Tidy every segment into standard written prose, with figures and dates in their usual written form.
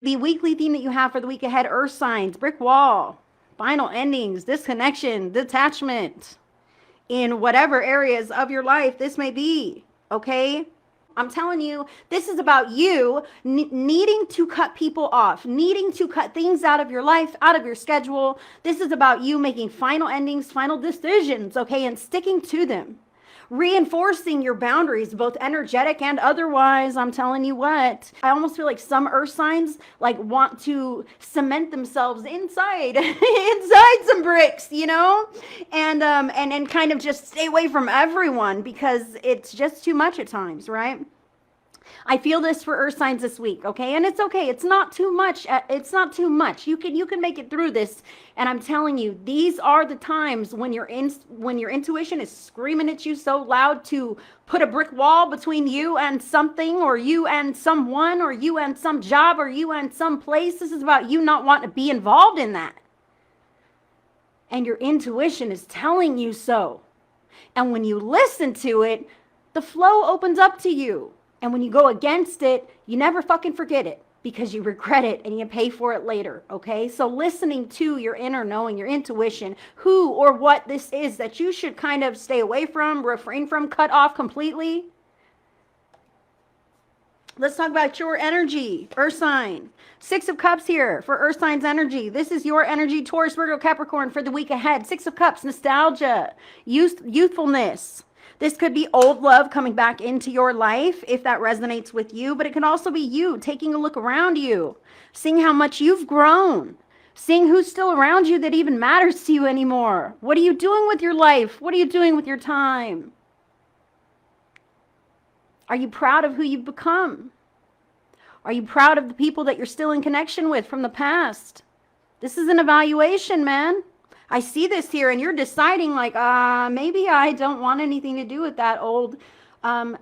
The weekly theme that you have for the week ahead, earth signs, brick wall, final endings, disconnection, detachment in whatever areas of your life this may be, okay? I'm telling you, this is about you needing to cut people off, needing to cut things out of your life, out of your schedule. This is about you making final endings, final decisions, okay, and sticking to them. Reinforcing your boundaries, both energetic and otherwise. I'm telling you what, I almost feel like some earth signs like want to cement themselves inside inside some bricks, you know, and kind of just stay away from everyone because it's just too much at times, right? I feel this for earth signs this week, okay? And it's okay. It's not too much. It's not too much. You can make it through this. And I'm telling you, these are the times when your intuition is screaming at you so loud to put a brick wall between you and something, or you and someone, or you and some job, or you and some place. This is about you not wanting to be involved in that. And your intuition is telling you so. And when you listen to it, the flow opens up to you. And when you go against it, you never fucking forget it because you regret it and you pay for it later, okay? So listening to your inner knowing, your intuition, who or what this is that you should kind of stay away from, refrain from, cut off completely. Let's talk about your energy, earth sign. 6 of Cups here for earth signs energy. This is your energy, Taurus, Virgo, Capricorn for the week ahead. 6 of Cups, nostalgia, youthfulness. This could be old love coming back into your life if that resonates with you, but it can also be you taking a look around you, seeing how much you've grown, seeing who's still around you that even matters to you anymore. What are you doing with your life? What are you doing with your time? Are you proud of who you've become? Are you proud of the people that you're still in connection with from the past? This is an evaluation, man. I see this here, and you're deciding like, maybe I don't want anything to do with that old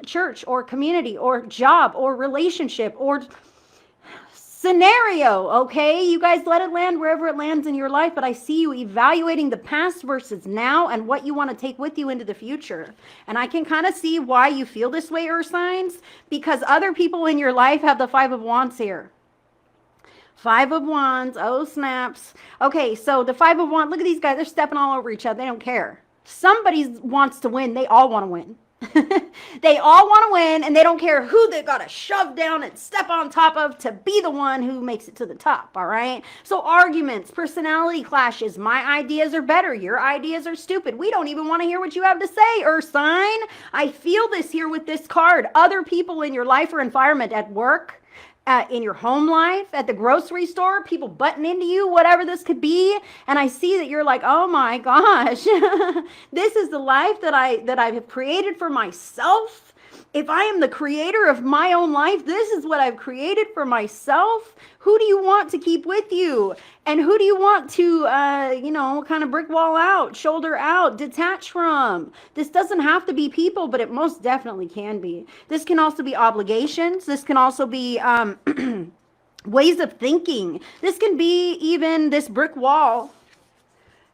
church or community or job or relationship or scenario, okay? You guys let it land wherever it lands in your life, but I see you evaluating the past versus now and what you want to take with you into the future. And I can kind of see why you feel this way, earth signs, because other people in your life have the 5 of Wands here. 5 of Wands, oh snaps. Okay, so the 5 of Wands, look at these guys. They're stepping all over each other. They don't care. Somebody wants to win. They all want to win. They all want to win, and they don't care who they got to shove down and step on top of to be the one who makes it to the top, all right? So arguments, personality clashes. My ideas are better. Your ideas are stupid. We don't even want to hear what you have to say, earth sign. I feel this here with this card. Other people in your life or environment at work, in your home life, at the grocery store, people butting into you, whatever this could be. And I see that you're like, oh my gosh, this is the life that I have created for myself. If I am the creator of my own life, this is what I've created for myself. Who do you want to keep with you? And who do you want to, kind of brick wall out, shoulder out, detach from? This doesn't have to be people, but it most definitely can be. This can also be obligations. This can also be ways of thinking. This can be even this brick wall.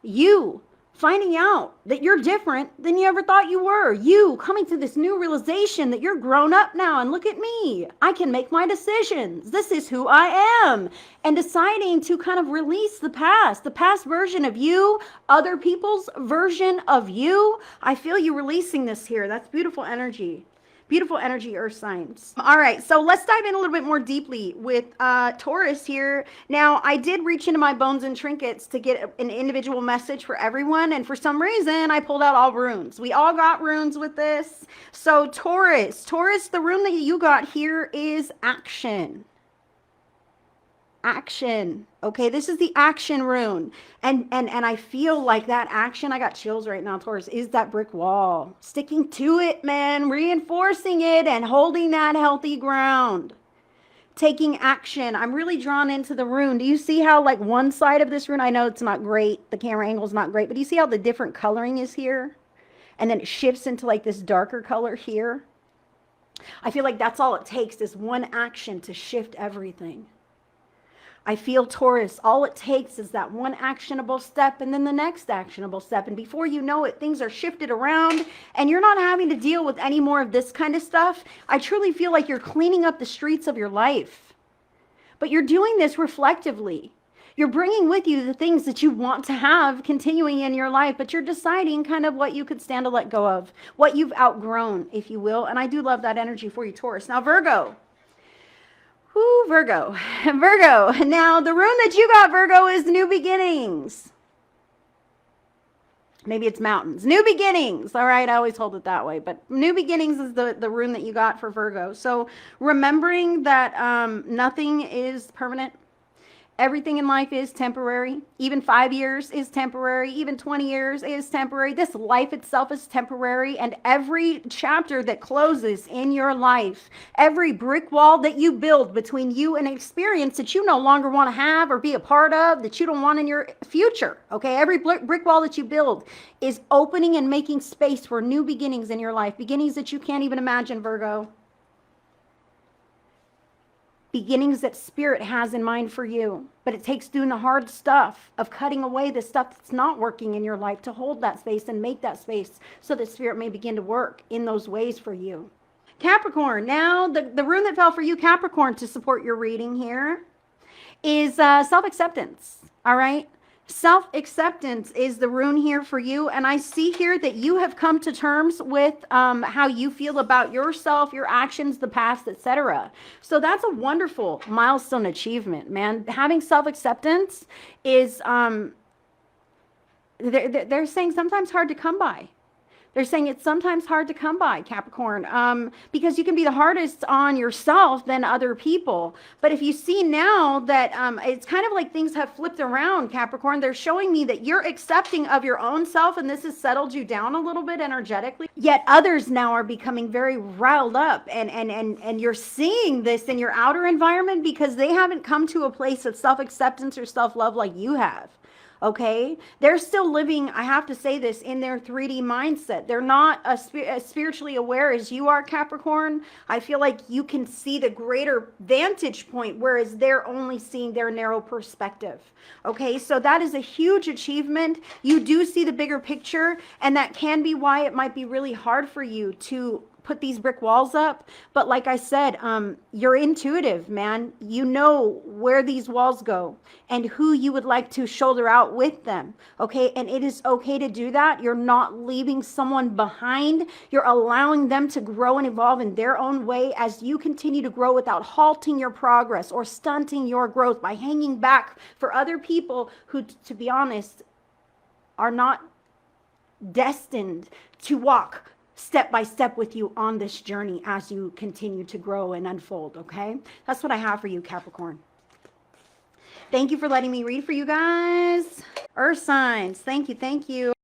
You finding out that you're different than you ever thought you were. You coming to this new realization that you're grown up now and look at me. I can make my decisions. This is who I am. And deciding to kind of release the past version of you, other people's version of you. I feel you releasing this here. That's beautiful energy. Beautiful energy, earth signs. All right, so let's dive in a little bit more deeply with Taurus here. Now, I did reach into my bones and trinkets to get an individual message for everyone, and for some reason, I pulled out all runes. We all got runes with this. So Taurus, the rune that you got here is action. Action. Okay, this is the action rune. And I feel like that action, I got chills right now, Taurus, is that brick wall. Sticking to it, man, reinforcing it and holding that healthy ground. Taking action. I'm really drawn into the rune. Do you see how like one side of this rune, I know it's not great, the camera angle is not great, but do you see how the different coloring is here? And then it shifts into like this darker color here. I feel like that's all it takes is one action to shift everything. I feel, Taurus, all it takes is that one actionable step and then the next actionable step. And before you know it, things are shifted around and you're not having to deal with any more of this kind of stuff. I truly feel like you're cleaning up the streets of your life. But you're doing this reflectively. You're bringing with you the things that you want to have continuing in your life, but you're deciding kind of what you could stand to let go of, what you've outgrown, if you will. And I do love that energy for you, Taurus. Now, Virgo. Whoo, Virgo. Virgo. Now, the rune that you got, Virgo, is new beginnings. Maybe it's mountains. New beginnings. All right, I always hold it that way. But new beginnings is the rune that you got for Virgo. So remembering that nothing is permanent. Everything in life is temporary. Even 5 years is temporary. Even 20 years is temporary. This life itself is temporary. And every chapter that closes in your life, every brick wall that you build between you and an experience that you no longer want to have or be a part of, that you don't want in your future, okay? Every brick wall that you build is opening and making space for new beginnings in your life, beginnings that you can't even imagine, Virgo. Beginnings that Spirit has in mind for you. But it takes doing the hard stuff of cutting away the stuff that's not working in your life to hold that space and make that space so that Spirit may begin to work in those ways for you. Capricorn, now the rune that fell for you, Capricorn, to support your reading here is self-acceptance, all right? Self-acceptance is the rune here for you. And I see here that you have come to terms with how you feel about yourself, your actions, the past, etc. So that's a wonderful milestone achievement, man. Having self-acceptance is, they're saying sometimes hard to come by. They're saying it's sometimes hard to come by, Capricorn, because you can be the hardest on yourself than other people. But if you see now that it's kind of like things have flipped around, Capricorn, they're showing me that you're accepting of your own self, and this has settled you down a little bit energetically. Yet others now are becoming very riled up, and you're seeing this in your outer environment because they haven't come to a place of self-acceptance or self-love like you have. Okay, they're still living, I have to say this, in their 3D mindset. They're not as spiritually aware as you are, Capricorn. I feel like you can see the greater vantage point, whereas they're only seeing their narrow perspective. Okay, so that is a huge achievement. You do see the bigger picture, and that can be why it might be really hard for you to put these brick walls up. But like I said, you're intuitive, man. You know where these walls go and who you would like to shoulder out with them. Okay. And it is okay to do that. You're not leaving someone behind. You're allowing them to grow and evolve in their own way as you continue to grow without halting your progress or stunting your growth by hanging back for other people who, to be honest, are not destined to walk step by step with you on this journey as you continue to grow and unfold, okay? That's what I have for you, Capricorn. Thank you for letting me read for you guys. Earth signs, thank you, thank you.